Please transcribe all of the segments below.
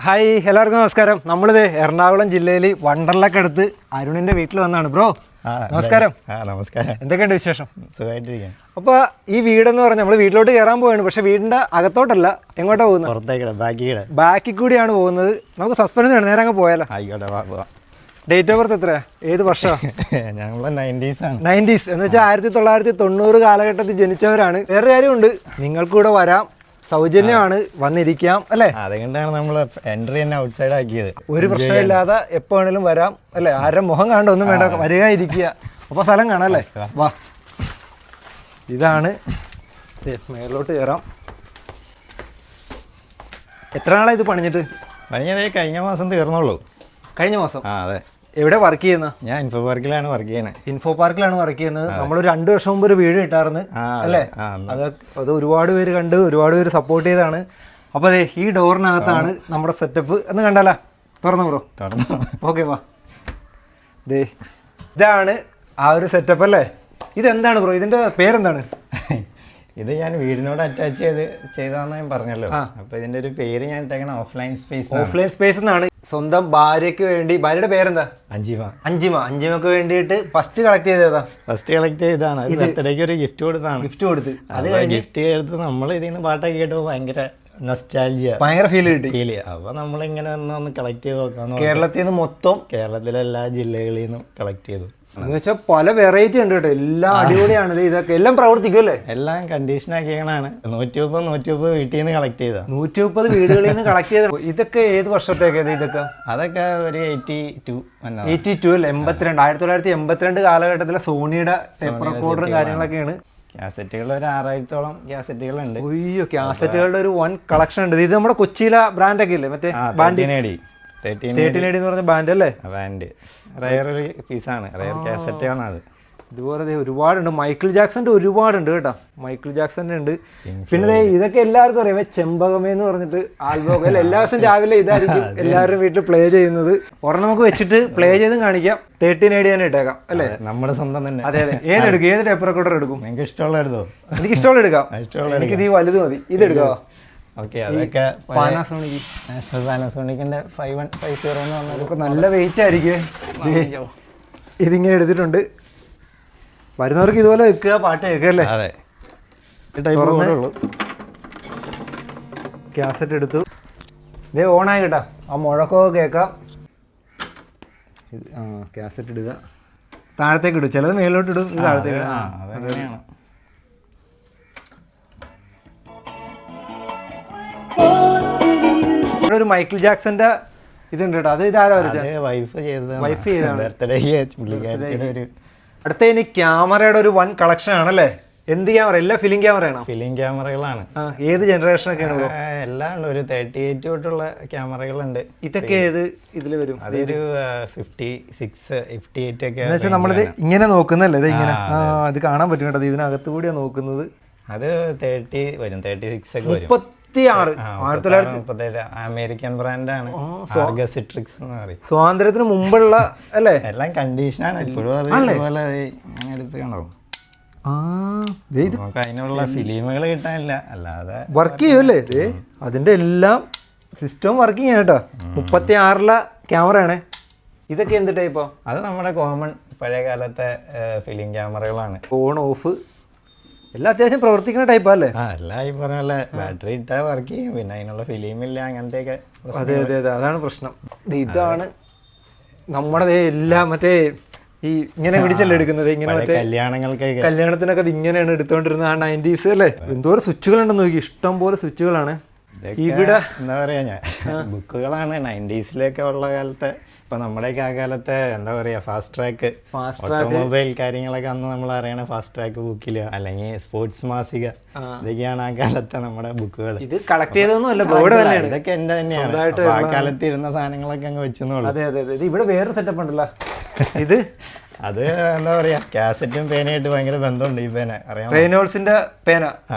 Hi എല്ലാവർക്കും നമസ്കാരം. നമ്മളിത് എറണാകുളം ജില്ലയിൽ വണ്ടർലക്ക് അടുത്ത് അരുണിന്റെ വീട്ടിൽ വന്നാണ്. ബ്രോ നമസ്കാരം. നമസ്കാരം. എന്തൊക്കെയുണ്ട് വിശേഷം? സുഖമായിട്ടിരിക്കാം. അപ്പോൾ ഈ വീടെന്ന് പറഞ്ഞാൽ നമ്മൾ വീട്ടിലോട്ട് കയറാൻ പോവാണ്. പക്ഷെ വീടിന്റെ അകത്തോട്ടല്ല, എങ്ങോട്ടാ പോകുന്നത്? പുറത്തേക്ക് ബാക്കിൽ കൂടിയാണ് പോകുന്നത്. നമുക്ക് സസ്പെൻസ് വേണം, നേരെ അങ്ങ് പോയാലോ? ആയിക്കോട്ടെ. ഡേറ്റ് ഓഫ് ബർത്ത് എത്രയാ? ഏത് വർഷമാണ്? ഞങ്ങൾ 90s ആണ്. 90s എന്ന് വെച്ചാൽ 1990 കാലഘട്ടത്തിൽ ജനിച്ചവരാണ്. വേറെ കാര്യമുണ്ട്, നിങ്ങൾക്കൂടെ വരാം, സൗജന്യമാണ്, വന്നിരിക്കാം അല്ലേ? അതുകൊണ്ടാണ് നമ്മൾ എൻട്രി തന്നെ ഔട്ട് സൈഡ് ആക്കിയത്. ഒരു പ്രശ്നമില്ലാതെ എപ്പോ വേണേലും വരാം അല്ലേ? ആരുടെ മുഖം കാണണ്ട, ഒന്നും വേണ്ട, വരിക ഇരിക്കുക. അപ്പോൾ സ്ഥലം കാണാം അല്ലേ? വാ, ഇതാണ് മേലോട്ട് കയറാം. എത്ര നാളാണ് ഇത് പണിഞ്ഞത് കഴിഞ്ഞ മാസം തീർന്നുള്ളൂ. കഴിഞ്ഞ മാസം? അതെ. എവിടെ വർക്ക് ചെയ്യുന്ന? ഞാൻ ഇൻഫോ പാർക്കിലാണ് വർക്ക് ചെയ്യുന്നത്. ഇൻഫോ പാർക്കിലാണ് വർക്ക് ചെയ്യുന്നത്. നമ്മൾ 2 വർഷം മുമ്പ് ഒരു വീഡിയോ ഇട്ടായിരുന്നു അല്ലേ? അത് ഒരുപാട് പേര് കണ്ട്, ഒരുപാട് പേര് സപ്പോർട്ട് ചെയ്താണ്. അപ്പോൾ അതെ, ഈ ഡോറിനകത്താണ് നമ്മുടെ സെറ്റപ്പ്. എന്ന് കണ്ടാലാ? തുറന്നു ബ്രോ, തുറന്നു. ഓക്കെ വാ. ദേ ഇതാണ് ആ ഒരു സെറ്റപ്പ് അല്ലേ? ഇതെന്താണ് ബ്രോ, ഇതിന്റെ പേരെന്താണ്? ഇത് ഞാൻ വീടിനോട് അറ്റാച്ച് ചെയ്താന്ന് ഞാൻ പറഞ്ഞല്ലോ. അപ്പൊ ഇതിന്റെ ഒരു പേര് ഞാൻ ഇട്ടേക്കണ ഓഫ്ലൈൻ സ്പേസ്. ഓഫ്ലൈൻ സ്പേസ് എന്നാണ്. സ്വന്തം ഭാര്യയ്ക്ക് വേണ്ടി. ഭാര്യയുടെ പേരെന്താ? അഞ്ചിമക്ക് വേണ്ടിയിട്ട് ഫസ്റ്റ് കളക്ട് ചെയ്തതാ? ഫസ്റ്റ് കളക്ട് ചെയ്താണ്. ബർത്ത്ഡേക്ക് ഒരു ഗിഫ്റ്റ് കൊടുത്താണ്. ഗിഫ്റ്റ് കൊടുത്ത് ഗിഫ്റ്റ് എടുത്ത് നമ്മൾ ഇതിൽ നിന്ന് പാട്ടൊക്കെ കേട്ടപ്പോൾ ഭയങ്കര നൊസ്റ്റാൾജിയ, ഭയങ്കര ഫീൽ കിട്ടി. അപ്പൊ നമ്മളിങ്ങനെ ഒന്ന് കളക്ട് ചെയ്ത് നോക്കാം. കേരളത്തിൽ നിന്ന് മൊത്തം, കേരളത്തിലെ എല്ലാ ജില്ലകളിൽ നിന്നും കളക്ട് ചെയ്തു. എന്ന് വെച്ചാൽ പല വെറൈറ്റി ഉണ്ട് കേട്ടോ. എല്ലാം അടിപൊളിയാണ്. ഇതൊക്കെ എല്ലാം പ്രവർത്തിക്കും അല്ലേ? എല്ലാം കണ്ടീഷൻ ആക്കിയാണ്. 130 വീട്ടിൽ നിന്ന് കളക്ട് ചെയ്താ. 130 വീടുകളിൽ നിന്ന് കളക്ട് ചെയ്ത. ഇതൊക്കെ ഏത് വർഷത്തേക്ക്? ഇതൊക്കെ ഒരു 82 അല്ലേ? 1982 കാലഘട്ടത്തിലെ സോണിയുടെ ടേപ്പ് റെക്കോർഡറും കാര്യങ്ങളൊക്കെയാണ്. കാസറ്റുകൾ ഒരു 6000-ഓളം കാസറ്റുകളുണ്ട്. അയ്യോ, കാസറ്റുകളുടെ ഒരു വൻ കളക്ഷൻ ഉണ്ട്. ഇത് നമ്മുടെ കൊച്ചിയിലെ ബ്രാൻഡൊക്കെ ഇല്ലേ? മറ്റേ 1380 എന്ന് പറഞ്ഞ ബാൻഡ് അല്ലേ? ബാൻഡ് റയർ ഒരു പീസാണ്, റയർ കാസറ്റ് ആണ് അത്. ഇതുപോലെ ഒരുപാടുണ്ട്. മൈക്കിൾ ജാക്സന്റെ ഒരുപാടുണ്ട് കേട്ടോ. മൈക്കിൾ ജാക്സന്റെ ഉണ്ട്. പിന്നെ ഇതൊക്കെ എല്ലാവർക്കും അറിയാം, ചെമ്പകമേ എന്ന് പറഞ്ഞിട്ട് ആൽബം അല്ലേ? എല്ലാ ദിവസവും രാവിലെ ഇതായിരിക്കും എല്ലാവരും വീട്ടിൽ പ്ലേ ചെയ്യുന്നത്. ഒരെണ്ണം നമുക്ക് വെച്ചിട്ട് പ്ലേ ചെയ്തും കാണിക്കാം. 1380 തന്നെ ഇട്ടേക്കാം അല്ലേ? നമ്മുടെ സ്വന്തം തന്നെ. അതെ അതെ. ഏതെടുക്കും? ഏത് ടേപ്പ് റെക്കോർഡർ എടുക്കും? എനിക്ക് ഇഷ്ടമുള്ള എടുത്തോ. എനിക്ക് ഇഷ്ടമുള്ള എടുക്കാം. എനിക്ക് ഈ വലുത് മതി. ഇത് എടുക്കാവോ? അതൊക്കെ പാനാസോണിക്, നാഷണൽ പാനാസോണിക്കിന്റെ 5150 എന്ന് പറഞ്ഞാൽ നല്ല വെയിറ്റ് ആയിരിക്കും. ഇതിങ്ങനെ എടുത്തിട്ടുണ്ട്. വരുന്നവർക്ക് ഇതുപോലെ വെക്കുക, പാട്ട് കേൾക്കുക അല്ലേ? അതെ. കാസറ്റ് എടുത്തു. ഇതേ ഓണായി കേട്ടോ. ആ മുഴക്കമൊക്കെ കേൾക്കാം. കാസറ്റ് ഇടുക. താഴത്തേക്ക് ഇടും, ചിലത് മേലോട്ട് ഇടും, ഇത് താഴത്തേക്ക്. ഇവിടെ ഒരു മൈക്കിൾ ജാക്സന്റെ ഇതുണ്ട് കേട്ടോ. അത് ഇതാരോ വൈഫ് ചെയ്താണ്. അടുത്ത ഇനി ക്യാമറയുടെ ഒരു വൻ കളക്ഷൻ ആണല്ലേ? എന്ത് ക്യാമറ? എല്ലാം ഫിലിം ക്യാമറയാണോ? ഫിലിം ക്യാമറകളാണ്. ഏത് ജനറേഷനൊക്കെയാണ്? എല്ലാം ഉണ്ട്. ഒരു 38 തൊട്ടുള്ള ക്യാമറകളുണ്ട്. ഇതൊക്കെ ഏത് ഇതില് വരും? അതൊരു 56, 58 ഒക്കെ. എന്ന് വെച്ചാൽ നമ്മളിത് ഇങ്ങനെ നോക്കുന്നല്ലേ? ഇത് ഇങ്ങനെ അത് കാണാൻ പറ്റും കേട്ടോ. ഇതിനകത്ത് കൂടിയാണ് നോക്കുന്നത്. അത് 30 വരും, 36 ഒക്കെ വരും. 1937 അമേരിക്കൻ ബ്രാൻഡാണ്. സ്വാതന്ത്ര്യത്തിന് മുമ്പുള്ള അല്ലേ? എല്ലാം കണ്ടീഷനാണ് ഇപ്പോഴും. അതുപോലെ എടുത്ത് കണ്ടോ, അതിനുള്ള ഫിലിമുകൾ കിട്ടാനില്ല, അല്ലാതെ വർക്ക് ചെയ്യുമല്ലേ? അതിന്റെ എല്ലാം സിസ്റ്റം വർക്കിംഗ് ആണ് കേട്ടോ. 36 ക്യാമറയാണ്. ഇതൊക്കെ എന്ത് ടൈപ്പോ? അത് നമ്മുടെ കോമൺ പഴയ കാലത്തെ ഫിലിം ക്യാമറകളാണ്. ഓൺ ഓഫ് എല്ലാം അത്യാവശ്യം പ്രവർത്തിക്കുന്ന ടൈപ്പാ അല്ലേ? എല്ലാം ഈ പറഞ്ഞ പോലെ ബാറ്ററി ഇട്ടാൽ വർക്ക് ചെയ്യും. പിന്നെ അതിനുള്ള ഫിലിമില്ല, അങ്ങനത്തെയൊക്കെ. അതെ അതെ അതെ, അതാണ് പ്രശ്നം. ഇതാണ് നമ്മുടെ എല്ലാം മറ്റേ ഈ ഇങ്ങനെ പിടിച്ചല്ലേ എടുക്കുന്നത്? ഇങ്ങനെ മറ്റേ കല്യാണത്തിനൊക്കെ ഇത് ഇങ്ങനെയാണ് എടുത്തോണ്ടിരുന്നത്. 90s അല്ലേ? എന്തോരം സ്വിച്ചുകൾ ഉണ്ടെന്ന് നോക്കി. ഇഷ്ടം പോലെ സ്വിച്ചുകളാണ് ഇവിടെ. എന്താ പറയാ, ഞാൻ ബുക്കുകളാണ് 90s ഉള്ള കാലത്തെ. ഇപ്പൊ നമ്മുടെയൊക്കെ ആ കാലത്തെ എന്താ പറയാ, ഫാസ്റ്റ് ട്രാക്ക് ഓട്ടോമൊബൈൽ കാര്യങ്ങളൊക്കെ അന്ന് നമ്മൾ അറിയണ ഫാസ്റ്റ് ട്രാക്ക് ബുക്കില്, അല്ലെങ്കിൽ സ്പോർട്സ് മാസിക, ഇതൊക്കെയാണ് ആ കാലത്തെ നമ്മുടെ ബുക്കുകൾ. ഇത് കളക്ട് ചെയ്തൊന്നും അല്ല, ഇതൊക്കെ എന്റെ തന്നെയാണ്. ആ കാലത്ത് ഇരുന്ന സാധനങ്ങളൊക്കെ അങ്ങ് വെച്ചെന്നുള്ളൂ. അതെ അതെ അതെ. ഇവിടെ വേറെ സെറ്റപ്പ് ഉണ്ടല്ലോ. ഇത് അത് എന്താ പറയാ, കാസറ്റും പേനയായിട്ട് ഭയങ്കര ബന്ധമുണ്ട്. ഈ പേന അറിയാം, റെയ്നോൾഡ്സിന്റെ പേന.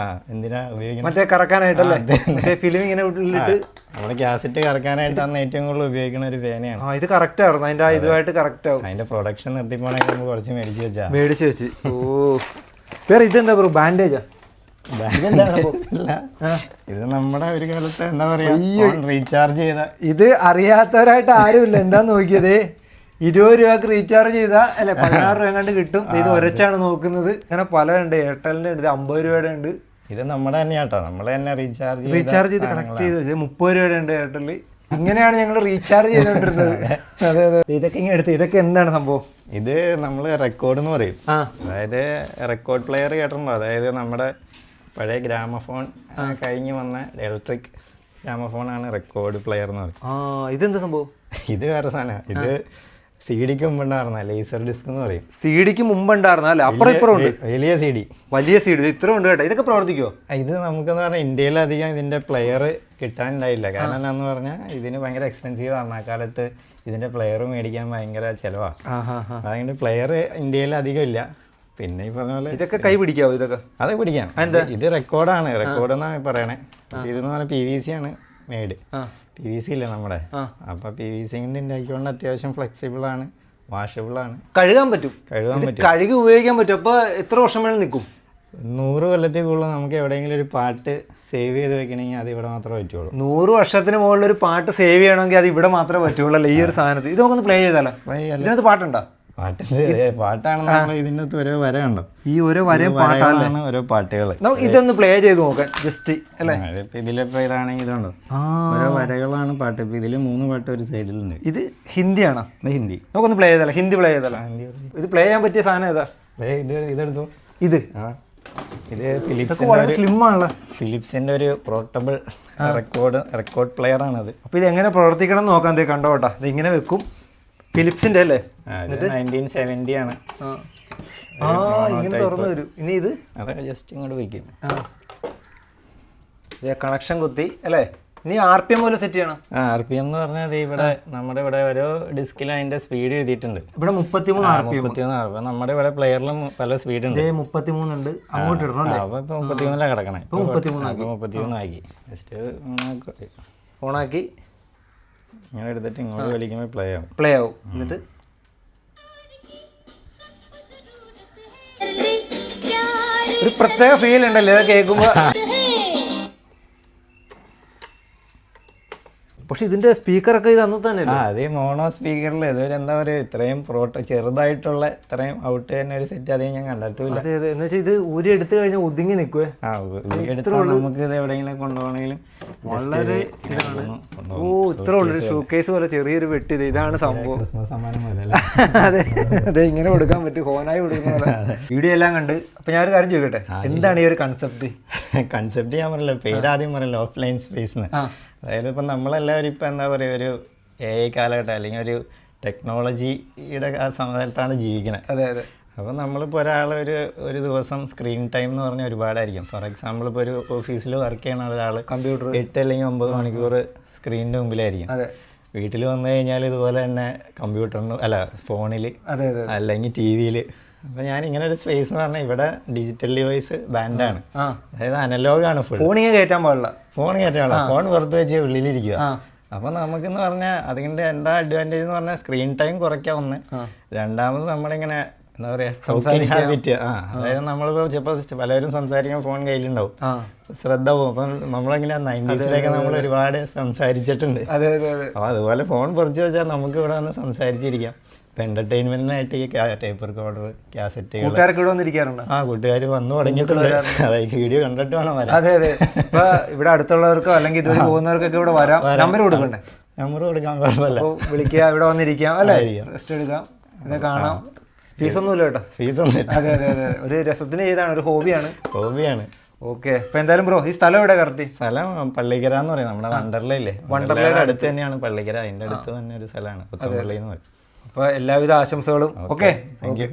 എന്തിനാ ഉപയോഗിക്കുന്നത്? മറ്റേ കറക്കാനായിട്ടല്ലേ? ഫിലിം ഇങ്ങനെ ഇട്ടിട്ട് നമ്മള് കാസറ്റ് കറക്കാനായിട്ട് അന്ന് ഏറ്റവും കൂടുതൽ ഉപയോഗിക്കുന്ന ഒരു പേനയാണ്. ഇത് കറക്റ്റ് ആയിരുന്നു. അതിന്റെ ഇതുമായിട്ട് കറക്റ്റ് ആവും. അതിന്റെ പ്രൊഡക്ഷൻ നിർത്തിപ്പോണെങ്കിൽ നമുക്ക് കുറച്ച് മേടിച്ച് വെച്ച്. ഓ, വേറെ ഇതെന്താ ബ്രോ? ബാൻഡേജാ? ഇതെന്താണ് സംഭവം? ഇല്ല, ഇത് നമ്മുടെ ഒരു കാലത്ത് എന്താ പറയാ റീചാർജ് ചെയ്ത. ഇത് അറിയാത്തവരായിട്ട് ആരുമില്ല. എന്താന്ന് നോക്കിയത്, 20 രൂപക്ക് റീചാർജ് ചെയ്താൽ അല്ലെ 16 രൂപ കണ്ട് കിട്ടും. ഇത് ഒരച്ചാണ് നോക്കുന്നത്. അങ്ങനെ പല ഉണ്ട്. എയർടെലിന്റെ ഉണ്ട്, 50 രൂപയുടെ ഉണ്ട്. ഇത് നമ്മുടെ തന്നെ കേട്ടോ, നമ്മൾ തന്നെ റീചാർജ് ചെയ്ത് കണക്ട് ചെയ്ത്. ഇത് 30 രൂപയുടെ ഉണ്ട് എയർടെലിൽ. ഇങ്ങനെയാണ് ഞങ്ങൾ റീചാർജ് ചെയ്തോണ്ടിരുന്നത്. അതെ അതെ. ഇതൊക്കെ ഇങ്ങനെ എടുത്ത്, ഇതൊക്കെ എന്താണ് സംഭവം? ഇത് നമ്മൾ റെക്കോർഡ് എന്ന് പറയും. അതായത് റെക്കോർഡ് പ്ലെയർ കേട്ടിട്ടുണ്ടോ? അതായത് നമ്മുടെ പഴയ ഗ്രാമഫോൺ കഴിഞ്ഞ് വന്ന ഇലക്ട്രിക് ഗ്രാമഫോണാണ് റെക്കോർഡ് പ്ലെയർ എന്ന് പറയും. ഇതെന്താ സംഭവം? ഇത് വേറെ സാധനം. ഇത് CD-ക്ക് മുമ്പുണ്ടായിരുന്ന ലേസർ ഡിസ്ക് എന്ന് പറയും. CD-ക്ക് മുമ്പുണ്ടായിരുന്ന അല്ലേ? അപ്പുറം ഇപ്പുറം ഉണ്ട് വലിയ CD. വലിയ CD ഇത്ര ഉണ്ട് കേട്ടോ. ഇതൊക്കെ പ്രവർത്തിക്കുമോ? ഇത് നമുക്കെന്ന് പറഞ്ഞാൽ ഇന്ത്യയിലധികം ഇതിന്റെ പ്ലെയർ കിട്ടാനുണ്ടായില്ല. കാരണം എന്താന്ന് പറഞ്ഞാൽ ഇതിന് ഭയങ്കര എക്സ്പെൻസീവ് ആണ്. ആ കാലത്ത് ഇതിന്റെ പ്ലെയർ മേടിക്കാൻ ഭയങ്കര ചിലവാണ്. അതുകൊണ്ട് പ്ലെയർ ഇന്ത്യയിൽ അധികം ഇല്ല. പിന്നെ ഈ പറഞ്ഞ പോലെ ഇതൊക്കെ കൈ പിടിക്കാവോ? ഇതൊക്കെ അത് പിടിക്കാം. ഇത് റെക്കോർഡാണ്, റെക്കോർഡ് എന്നാണ് പറയണേ. ഇതെന്ന് പറഞ്ഞാൽ PVC ആണ് മെയ്ഡ്. PVC ഇല്ല നമ്മുടെ. അപ്പൊ PVC കൊണ്ട് ഉണ്ടാക്കിക്കൊണ്ട് അത്യാവശ്യം ഫ്ലെക്സിബിൾ ആണ്, വാഷബിൾ ആണ്, കഴുകാൻ പറ്റും, കഴുകി ഉപയോഗിക്കാൻ പറ്റും. അപ്പൊ എത്ര വർഷം വേണം നിൽക്കും? 100 കൊല്ലത്തിൽ കൂടുതൽ നമുക്ക് എവിടെയെങ്കിലും ഒരു പാട്ട് സേവ് ചെയ്ത് വെക്കണമെങ്കിൽ അത് ഇവിടെ മാത്രമേ പറ്റുള്ളൂ. 100 വർഷത്തിന് മുകളിൽ ഒരു പാട്ട് സേവ് ചെയ്യണമെങ്കിൽ അത് ഇവിടെ മാത്രമേ പറ്റുള്ളൂ അല്ലേ? ഈ ഒരു സാധനത്തിൽ ഇത് നമുക്കൊന്ന് പ്ലേ ചെയ്താലോ? ഇതിനകത്ത് പാട്ടുണ്ടോ? പാട്ടാണ് നമ്മൾ ഇതിനകത്ത് ഓരോ വര കണ്ടോ? ഈ ഓരോ വരയും പാട്ടാണ്, ഓരോ പാട്ടുകൾ. നമുക്ക് ഇതൊന്ന് പ്ലേ ചെയ്ത് നോക്കാം ജസ്റ്റ് അല്ലേ? ഇതിലിപ്പോ ഇതാണെങ്കിൽ ഇതുണ്ടോ, ഓരോ വരകളാണ് പാട്ട്. ഇപ്പൊ ഇതില് 3 പാട്ട് ഒരു സൈഡിലുണ്ട്. ഇത് ഹിന്ദിയാണോ? ഹിന്ദി. നമുക്കൊന്ന് പ്ലേ ചെയ്താലോ? ഹിന്ദി പ്ലേ ചെയ്താലോ? ഇത് പ്ലേ ചെയ്യാൻ പറ്റിയ സാധനം ഏതാ? ഇതെടുത്തു. ഇത് ഫിലിപ്സിന്റെ ഒരു പോർട്ടബിൾ റെക്കോർഡ് പ്ലെയർ ആണത്. അപ്പൊ ഇത് എങ്ങനെ പ്രവർത്തിക്കണം നോക്കാം. കണ്ടോ കേട്ടോ, ഇത് ഇങ്ങനെ വെക്കും. ഫിലിപ്സിന്റെ അല്ലേ? 1970 ആണ്. ഇങ്ങനെ തുറന്നു വരും. ഇനി ഇത് അതൊക്കെ ജസ്റ്റ് ഇങ്ങോട്ട് വയ്ക്കും. കണക്ഷൻ കുത്തി അല്ലേ? ഇനി RPM പോലെ സെറ്റ് ചെയ്യണം. RPM എന്ന് പറഞ്ഞാൽ ഇവിടെ നമ്മുടെ ഇവിടെ ഓരോ ഡിസ്കിലും അതിന്റെ സ്പീഡ് എഴുതിയിട്ടുണ്ട്. ഇവിടെ 33 RPM. നമ്മുടെ ഇവിടെ പ്ലെയറിലും പല സ്പീഡ് ഉണ്ട്. 33 ഉണ്ട്. അങ്ങോട്ട് ഇടണം അല്ലേ? അപ്പൊ 33 കിടക്കണേ. 33 ആക്കി. ജസ്റ്റ് ഓണാക്കി ഇങ്ങനെ എടുത്തിട്ട് ഇങ്ങോട്ട് വലിക്കുമ്പോൾ പ്ലേ ആവും. എന്നിട്ട് ഒരു പ്രത്യേക ഫീൽ ഉണ്ടല്ലേ ഇത് കേൾക്കുമ്പോ. പക്ഷെ ഇതിന്റെ സ്പീക്കറൊക്കെ ഇത് അന്ന് തന്നെ അതേ മോണോ സ്പീക്കറിൽ ഇതൊരു എന്താ പറയുക, ഇത്രയും ചെറുതായിട്ടുള്ള ഇത്രയും ഔട്ട് തന്നെ ഒരു സെറ്റ് അധികം ഞാൻ കണ്ടിട്ടില്ല. എന്ന് വെച്ചാൽ ഇത് ഊരി എടുത്തു കഴിഞ്ഞാൽ ഒതുങ്ങി നിൽക്കുവേ. നമുക്ക് ഇത് എവിടെയെങ്കിലും കൊണ്ടുപോകണമെങ്കിലും വളരെ ഇത്ര ഉള്ളൊരു ഷൂക്കേസ് പോലെ ചെറിയൊരു വെട്ടി. ഇതാണ് സംഭവം. അതെ അതെ, ഇങ്ങനെ കൊടുക്കാൻ പറ്റും, ഹോനായി കൊടുക്കുന്ന പോലെ. വീഡിയോ എല്ലാം കണ്ട്. അപ്പൊ ഞാനൊരു കാര്യം ചോദിക്കട്ടെ, എന്താണ് ഈ ഒരു കൺസെപ്റ്റ്? ഞാൻ പറയല്ലോ, പേരാദ്യം പറയല്ലോ, ഓഫ്ലൈൻ സ്പേസ്. അതായത് ഇപ്പം നമ്മളെല്ലാവരും ഇപ്പം എന്താ പറയുക, ഒരു AI കാലഘട്ടം അല്ലെങ്കിൽ ഒരു ടെക്നോളജിയുടെ ആ സമയത്താണ് ജീവിക്കണത്. അതെ അതെ. അപ്പോൾ നമ്മളിപ്പോൾ ഒരു ദിവസം സ്ക്രീൻ ടൈം എന്ന് പറഞ്ഞാൽ ഒരുപാടായിരിക്കും. ഫോർ എക്സാമ്പിൾ ഇപ്പോൾ ഒരു ഓഫീസിൽ വർക്ക് ചെയ്യണ ഒരാൾ കമ്പ്യൂട്ടർ 8 അല്ലെങ്കിൽ 9 മണിക്കൂർ സ്ക്രീനിൻ്റെ മുമ്പിലായിരിക്കും. വീട്ടിൽ വന്നു കഴിഞ്ഞാൽ ഇതുപോലെ തന്നെ കമ്പ്യൂട്ടറിന് ഫോണിൽ അല്ലെങ്കിൽ TV-യിൽ. അപ്പോൾ ഞാൻ ഇങ്ങനെ ഒരു സ്പേസ് എന്ന് പറഞ്ഞാൽ ഇവിടെ ഡിജിറ്റൽ ഡിവൈസ് ബാൻഡാണ്, അതായത് അനലോഗാണ്. ഫോൺ കയറ്റാൻ പാടില്ല. ഫോൺ പുറത്ത് വെച്ച് ഉള്ളിലിരിക്കുക. അപ്പോൾ നമുക്കെന്ന് പറഞ്ഞാൽ അതിൻ്റെ എന്താ അഡ്വാൻറ്റേജ് എന്ന് പറഞ്ഞാൽ സ്ക്രീൻ ടൈം കുറയ്ക്കാൻ ഒന്ന്. രണ്ടാമത് നമ്മളിങ്ങനെ എന്താ പറയുക, ടോക്കിംഗ് ഹാബിറ്റ്. അതായത് നമ്മളിപ്പോൾ ചിലപ്പോൾ പലരും സംസാരിക്കാൻ ഫോൺ കയ്യിലുണ്ടാവും, ശ്രദ്ധ പോകും. അപ്പം നമ്മളിങ്ങനെ 90s-ലൊക്കെ നമ്മൾ ഒരുപാട് സംസാരിച്ചിട്ടുണ്ട്. അപ്പോൾ അതുപോലെ ഫോൺ പുറത്ത് വെച്ചാൽ നമുക്ക് ഇവിടെ വന്ന് സംസാരിച്ചിരിക്കാം. ഇപ്പം എൻ്റർടൈൻമെൻറ്റിനായിട്ട് ഈ ടേപ്പ് റെക്കോർഡർ, കാസറ്റുകൾ. കൂട്ടുകാർ വന്നു തുടങ്ങിയിട്ടുണ്ട്. അതായത് വീഡിയോ കണ്ടിട്ട് വേണം വരാൻ. അതെ അതെ. ഇപ്പൊ ഇവിടെ അടുത്തുള്ളവർക്കോ അല്ലെങ്കിൽ ഇതുവരെ പോകുന്നവർക്കൊക്കെ ഇവിടെ വരാം. നമ്പർ കൊടുക്കണ്ടേ? നമ്പർ കൊടുക്കാൻ കുഴപ്പമില്ല, വിളിക്കുക, ഇവിടെ വന്നിരിക്കാം അല്ലേ, റെസ്റ്റ് എടുക്കാം, ഇത് കാണാം. ഫീസൊന്നുമില്ല കേട്ടോ. ഫീസൊന്നും. അതെ അതെ അതെ. ഒരു രസത്തിന് ചെയ്താണ്, ഒരു ഹോബിയാണ്. ഓക്കെ. അപ്പൊ എന്തായാലും ബ്രോ, ഈ സ്ഥലം എവിടെ കറക്റ്റ്? സ്ഥലം പള്ളിക്കര എന്ന് പറയും, നമ്മുടെ വണ്ടർലയില്ലേ, വണ്ടർലയുടെ അടുത്ത് തന്നെയാണ് പള്ളിക്കര. അതിന്റെ അടുത്ത് തന്നെ ഒരു സ്ഥലമാണ് പുത്തൻപള്ളി എന്ന് പറയും. അപ്പൊ എല്ലാവിധ ആശംസകളും. Okay, thank you.